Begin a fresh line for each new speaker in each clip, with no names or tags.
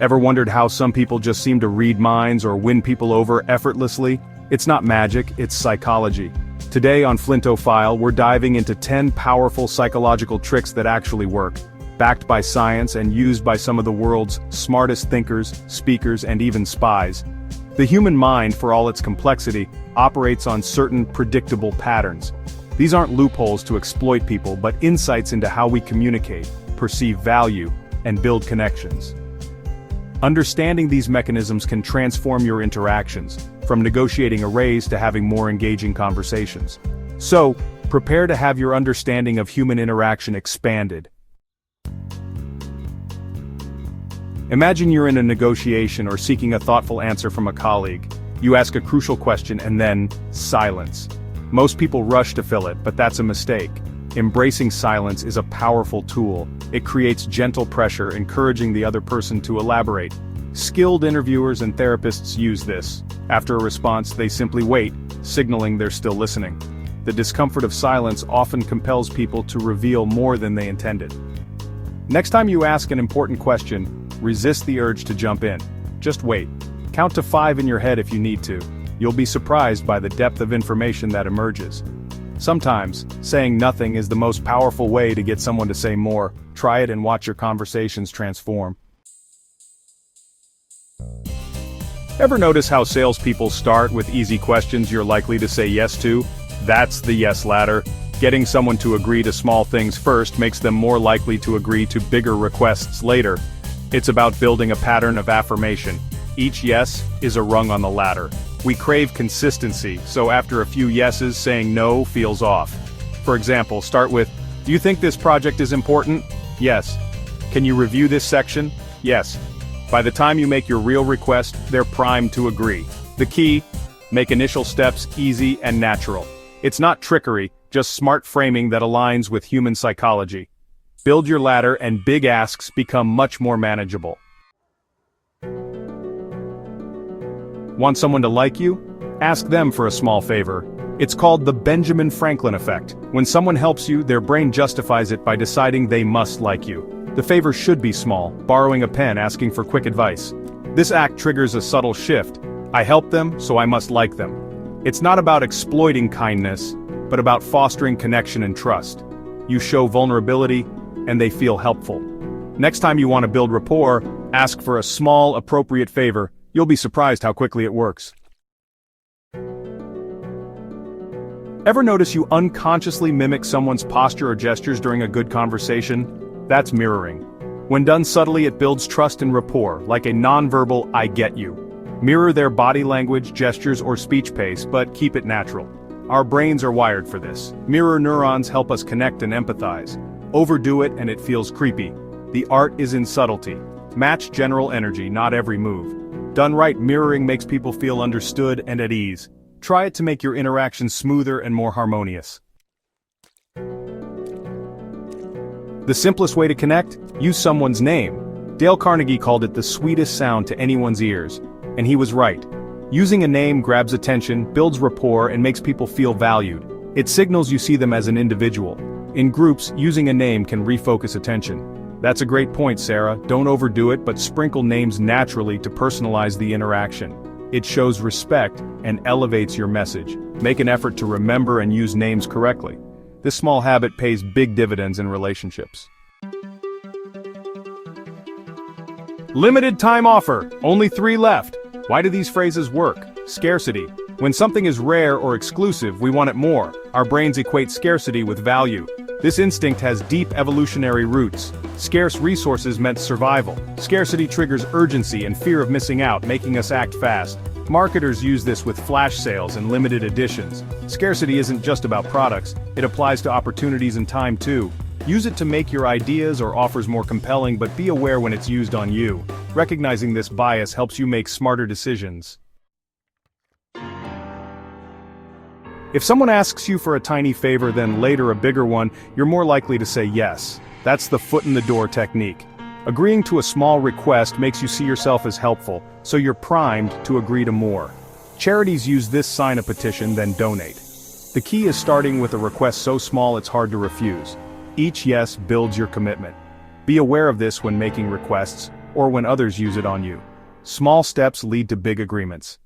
Ever wondered how some people just seem to read minds or win people over effortlessly? It's not magic, it's psychology. Today on Flinto File, we're diving into 10 powerful psychological tricks that actually work, backed by science and used by some of the world's smartest thinkers, speakers, and even spies. The human mind, for all its complexity, operates on certain predictable patterns. These aren't loopholes to exploit people, but insights into how we communicate, perceive value, and build connections. Understanding these mechanisms can transform your interactions, from negotiating a raise to having more engaging conversations. So, prepare to have your understanding of human interaction expanded. Imagine you're in a negotiation or seeking a thoughtful answer from a colleague. You ask a crucial question and then, silence. Most people rush to fill it, but that's a mistake. Embracing silence is a powerful tool. It creates gentle pressure, encouraging the other person to elaborate. Skilled interviewers and therapists use this. After a response, they simply wait, signaling they're still listening. The discomfort of silence often compels people to reveal more than they intended. Next time you ask an important question, resist the urge to jump in. Just wait. Count to 5 in your head if you need to. You'll be surprised by the depth of information that emerges. Sometimes, saying nothing is the most powerful way to get someone to say more. Try it and watch your conversations transform. Ever notice how salespeople start with easy questions you're likely to say yes to? That's the yes ladder. Getting someone to agree to small things first makes them more likely to agree to bigger requests later. It's about building a pattern of affirmation. Each yes is a rung on the ladder. We crave consistency, so after a few yeses, saying no feels off. For example, start with, "Do you think this project is important?" "Yes." "Can you review this section?" "Yes." By the time you make your real request, they're primed to agree. The key? Make initial steps easy and natural. It's not trickery, just smart framing that aligns with human psychology. Build your ladder and big asks become much more manageable. Want someone to like you? Ask them for a small favor. It's called the Benjamin Franklin effect. When someone helps you, their brain justifies it by deciding they must like you. The favor should be small, borrowing a pen, asking for quick advice. This act triggers a subtle shift. I help them, so I must like them. It's not about exploiting kindness, but about fostering connection and trust. You show vulnerability, and they feel helpful. Next time you want to build rapport, ask for a small, appropriate favor. You'll be surprised how quickly it works. Ever notice you unconsciously mimic someone's posture or gestures during a good conversation? That's mirroring. When done subtly, it builds trust and rapport, like a nonverbal "I get you." Mirror their body language, gestures, or speech pace, but keep it natural. Our brains are wired for this. Mirror neurons help us connect and empathize. Overdo it and it feels creepy. The art is in subtlety. Match general energy, not every move. Done right, mirroring makes people feel understood and at ease. Try it to make your interactions smoother and more harmonious. The simplest way to connect? Use someone's name. Dale Carnegie called it the sweetest sound to anyone's ears. And he was right. Using a name grabs attention, builds rapport, and makes people feel valued. It signals you see them as an individual. In groups, using a name can refocus attention. That's a great point, Sarah. Don't overdo it, but sprinkle names naturally to personalize the interaction. It shows respect and elevates your message. Make an effort to remember and use names correctly. This small habit pays big dividends in relationships. Limited time offer, only 3 left. Why do these phrases work? Scarcity. When something is rare or exclusive, we want it more. Our brains equate scarcity with value. This instinct has deep evolutionary roots. Scarce resources meant survival. Scarcity triggers urgency and fear of missing out, making us act fast. Marketers use this with flash sales and limited editions. Scarcity isn't just about products, it applies to opportunities and time too. Use it to make your ideas or offers more compelling, but be aware when it's used on you. Recognizing this bias helps you make smarter decisions. If someone asks you for a tiny favor then later a bigger one, you're more likely to say yes. That's the foot in the door technique. Agreeing to a small request makes you see yourself as helpful, so you're primed to agree to more. Charities use this: sign a petition, then donate. The key is starting with a request so small it's hard to refuse. Each yes builds your commitment. Be aware of this when making requests. or when others use it on you. Small steps lead to big agreements.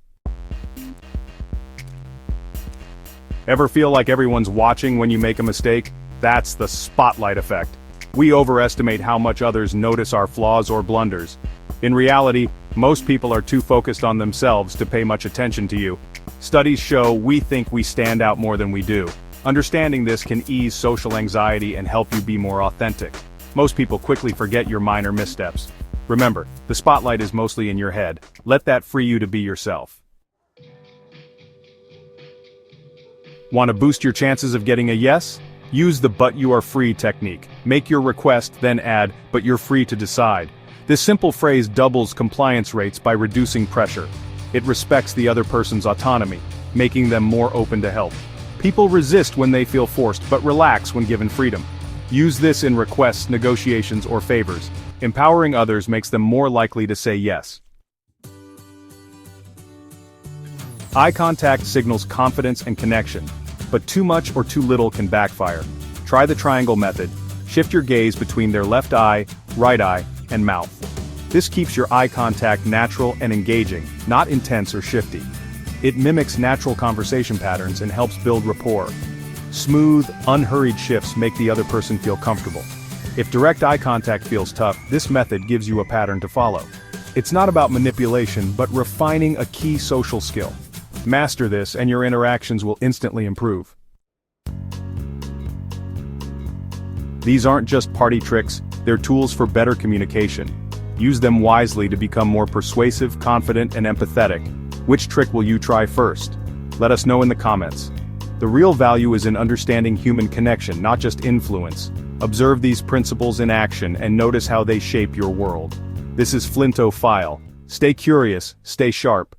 Ever feel like everyone's watching when you make a mistake? That's the spotlight effect. We overestimate how much others notice our flaws or blunders. In reality, most people are too focused on themselves to pay much attention to you. Studies show we think we stand out more than we do. Understanding this can ease social anxiety and help you be more authentic. Most people quickly forget your minor missteps. Remember, the spotlight is mostly in your head. Let that free you to be yourself. Want to boost your chances of getting a yes? Use the "but you are free" technique. Make your request, then add, "but you're free to decide." This simple phrase doubles compliance rates by reducing pressure. It respects the other person's autonomy, making them more open to help. People resist when they feel forced, but relax when given freedom. Use this in requests, negotiations, or favors. Empowering others makes them more likely to say yes. Eye contact signals confidence and connection, but too much or too little can backfire. Try the triangle method. Shift your gaze between their left eye, right eye, and mouth. This keeps your eye contact natural and engaging, not intense or shifty. It mimics natural conversation patterns and helps build rapport. Smooth, unhurried shifts make the other person feel comfortable. If direct eye contact feels tough, this method gives you a pattern to follow. It's not about manipulation, but refining a key social skill. Master this and your interactions will instantly improve. These aren't just party tricks, they're tools for better communication. Use them wisely to become more persuasive, confident, and empathetic. Which trick will you try first? Let us know in the comments. The real value is in understanding human connection, not just influence. Observe these principles in action and notice how they shape your world. This is Flinto File. Stay curious, stay sharp,